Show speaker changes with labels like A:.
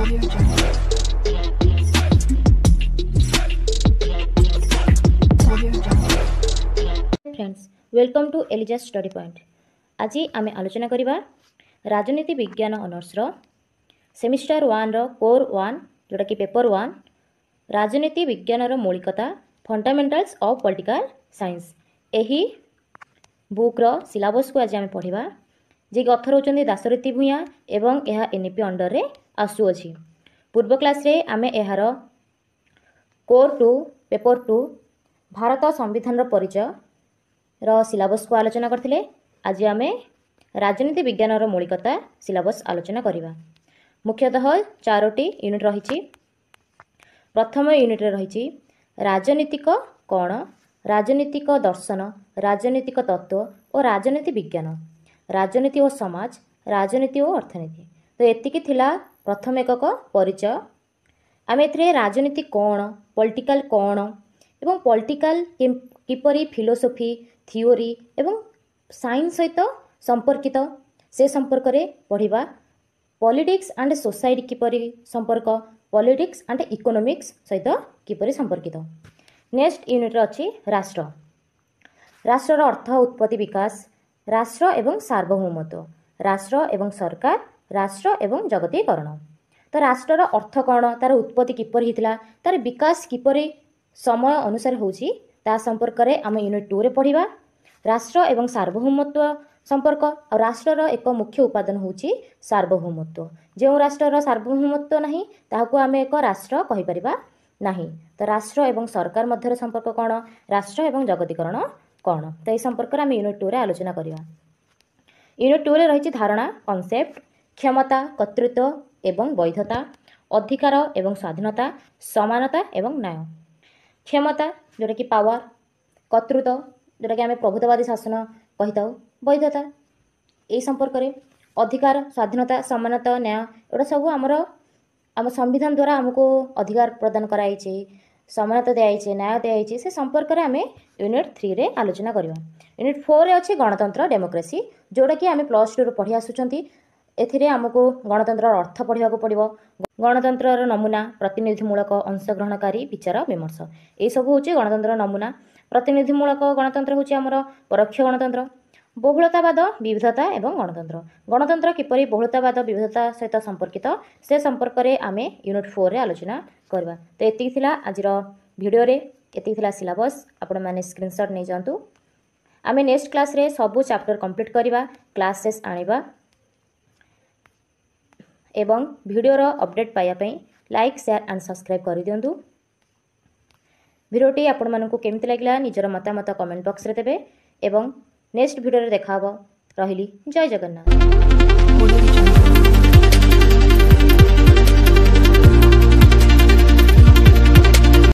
A: Friends welcome to Eliza study point. आज आम आलोचना करवा राजनीति विज्ञान ऑनर्स सेमिस्टर 1 रो कोर 1 जोटा कि पेपर 1 राजनीति विज्ञान मौलिकता फंडामेंटल्स ऑफ पॉलिटिकल साइंस यही बुक रो सिलेबस को आज आम पढ़ा जे अथर होचंदी दाशरथी भूया एवं यह एनईपी अंडर रे आसुअछि। पूर्व क्लास रे आमे एहार कोर 2 पेपर 2 भारत संविधान परिचय रो सिलेबस को आलोचना करथिले। आज आमे राजनीति विज्ञान मौलिकता सिलेबस आलोचना करिवा। मुख्यतः 4टी यूनिट रही। प्रथम यूनिट रे रही राजनीतिक कोण, राजनीतिक दर्शन, राजनीतिक तत्व और राजनीति विज्ञान, राजनीति और समाज, राजनीति और अर्थनीति। तो एतिकी थिला प्रथम एकक परिचय। आम ए राजनीति कोण, पॉलिटिकल कोण एवं पॉलिटिकल किपरि फिलोसफी थियोरी एवं साइंस सहित संपर्कित से संपर्क रे पढ़िबा। पॉलिटिक्स एंड सोसाइटी किपरि संपर्क, पॉलिटिक्स एंड इकोनॉमिक्स सहित किपरि संपर्कित। नेक्स्ट यूनिट अछि राष्ट्र। राष्ट्रर अर्थ, उत्पत्ति, विकास, राष्ट्र एवं सार्वभौमत्व, राष्ट्र एवं सरकार, राष्ट्र एवं जगतीकरण। तो राष्ट्रर अर्थ कौन, तार उत्पत्ति किपरि हितला, तार विकास किपरि समय अनुसार होउछि ता संपर्क रे आम यूनिट 2 रे पढ़िबा। राष्ट्र एवं सार्वभौमत्व संपर्क और राष्ट्रर एक मुख्य उपादान होउछि सार्वभौमत्व। जो राष्ट्रर सार्वभौमत्व नहीं ताहाको आम एक राष्ट्र कहि परिबा नहीं। तो राष्ट्र एवं सरकार मध्य संपर्क कौन, राष्ट्र एवं जगतीकरण कौन, तो यह संपर्क आम यूनिट 2 रे आलोचना करिवा। यूनिट 2 रे रही धारणा, कॉन्सेप्ट, क्षमता, कर्तृत्व एवं वैधता, अधिकार एवं स्वाधीनता, समानता एवं न्याय। क्षमता जोटा कि पावर, कर्तृत्व जोटा कि आम प्रभुत्ववादी शासन कही था, वैधता यही संपर्क रे, अधिकार, स्वाधीनता, समानता, न्याय एटा सब आम संविधान द्वारा आमको अधिकार प्रदान कराई, समानता दिखाई, न्याय दिखाई, से संपर्क में आम यूनिट 3 रे आलोचना करवा। यूनिट 4 रे अच्छी गणतंत्र, डेमोक्रेसी जोटा कि आम +2 रू पढ़ी आसुचंती। एथिरे आमको गणतंत्र अर्थ पढ़ा पड़ो, गणतंत्र नमूना, प्रतिनिधिमूलक, अंशग्रहणकारी, विचार विमर्श, ये सब हूँ गणतंत्र नमूना। प्रतिनिधिमूलक गणतंत्र हूँ आमर परोक्ष गणतंत्र। बहुलतावाद, विविधता एवं गणतंत्र, गणतंत्र किपरि बहुलतावाद विविधता सहित संपर्कित से संपर्क में आम यूनिट 4 रे आलोचना करवा। तो एति थिला आजिर वीडियो रे, एति थिला सिलेबस। आपण माने स्क्रीनशॉट नहीं जातु। आम नेक्स्ट क्लास रे सबू चैप्टर कंप्लीट करवा, क्लासेस आनिबा एवं वीडियोर अपडेट पाइबापी लाइक, शेयर एंड सब्सक्राइब कर दिंतु। वीडियोटी आपण मानकु केमिति लागला निजर मतामत कमेंट बॉक्स रे देबे एवं नेक्स्ट वीडियो रे देखा हबो। रहिली, जय जगन्नाथ।